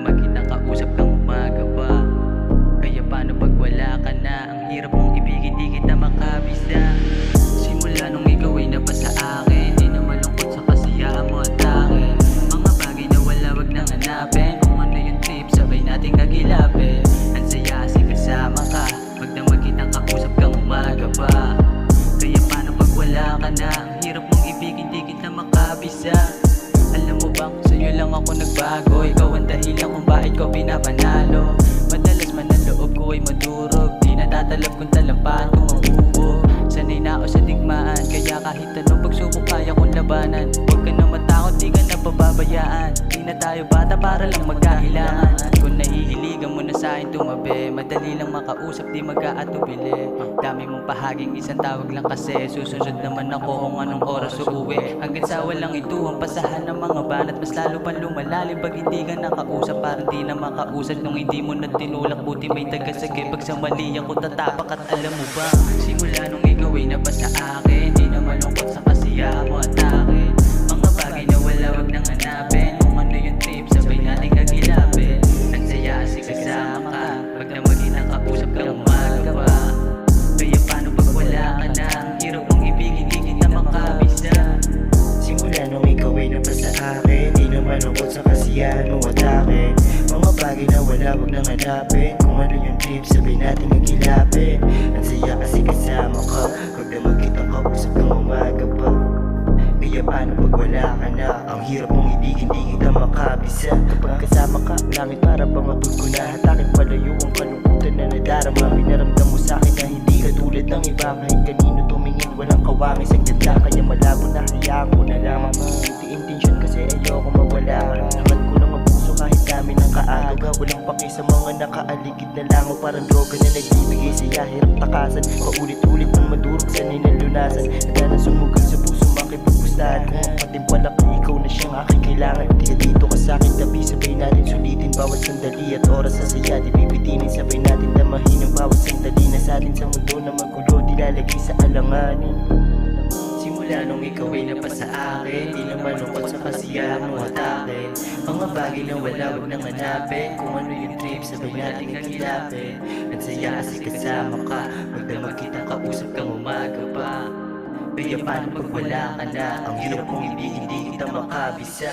Magdamag kitang kausap kang umaga pa. Kaya paano pag wala ka na? Ang hirap mong ibigin, di kita makabisa. Simula nung ikaw ay napasa akin, di na malungkot sa kasiyahan mo at akin. Mga bagay na wala wag nang hanapin. Kung ano yung trip, sabay nating kagilapin. Ang saya kasi kasama ka, magdamag kitang kausap kang umaga pa. Kaya paano pag wala ka na? Ang hirap mong ibigin, di kita makabisa. Alam mo bang sa'yo lang ako nagbago? Ikaw ang dahilan kung bakit ko pinapanalo. Madalas man ang loob ko ay madurog, di natatalab kung talampahan kung mabuo. Sanay na ako sa digmaan, kaya kahit anong pagsubok kaya kong labanan. Huwag ka na matakot, di ka na pababayaan. Di na tayo bata para lang magkahilangan. Kung nahihiligan mo na sa'kin tumabi, madali lang makausap, di magkaatubili. Dami mong pahaging isang tawag lang kasi susunod naman ako kung anong oras uuwi. Hanggang sa walang ito ang pasahan ng mga banat, mas lalo pang lumalalim pag hindi ka nakausap. Parang di na makausap nung hindi mo na tinulak. Buti may tagasagay pag sa mali ako tatapak. At alam mo ba, simula nung ikaw ay napasa akin, di na malungkot sa kasiyahan mo at akin. Mga bagay na wala wag nang hanapin. Kung ano yung trip, sabay nating kagilapin. Ang saya kasi kasama ka, magdamag kitang kausap kang umaga pa. Kaya paano pag wala ka na? Ang hirap mong ibigin, di kita makabisa. Simula nung ikaw ay napasa akin, di na malungkot sa kasiyahan mo at akin. Mga bagay na wala wag nang hanapin. Kung ano yung trip, sabay natin nagilapin. Ang saya kasi kasama ka, magdamag kitang kausap kang umaga pa. Kaya paano pag wala ka na? Ang hirap mong ibigin, di kita makabisa. Kapag kasama ka, langit para bang abot ko na. Hatakin palayo ang kalungkutan na nadarama. Pinaramdam mo sa'kin na hindi ka tulad ng iba. Kahit kanino tumingin, walang kawangis ang ganda. Kaya malabo na hayaan ko na lamang. Hindi intention kasi ayoko mawala ka. Laman ko ng mapuso kahit dami ng kaaga. Walang paki sa mga nakaaligid na lango. Parang droga na nagbibigay saya, hirap takasan. Paulit-ulit ng madurog, sanay na lunasan. Handa na sumugal sa puso, makipagpustahan. Kung magpatimpalak na ikaw na siyang aking kailangan. Di ka dito ka sa'kin tabi, sabay natin sulitin bawat sandali at oras sa saya. Di bibitinin, sabay natin damahin ang bawat sandali na sa'tin sa mundo na magulo. Di lalagay sa alanganin. Simula nung ikaw ay napasa akin, di na malungkot sa kasiyahan mo at akin. Mga bagay na wala wag nang hanapin. Kung ano yung trip, sabay nating kagilapin. Ang saya kasi kasama ka, magdamag kitang kausap kang umaga pa. Kaya paano pag wala ka na? Ang hirap kong ibigin, di kita makabisa.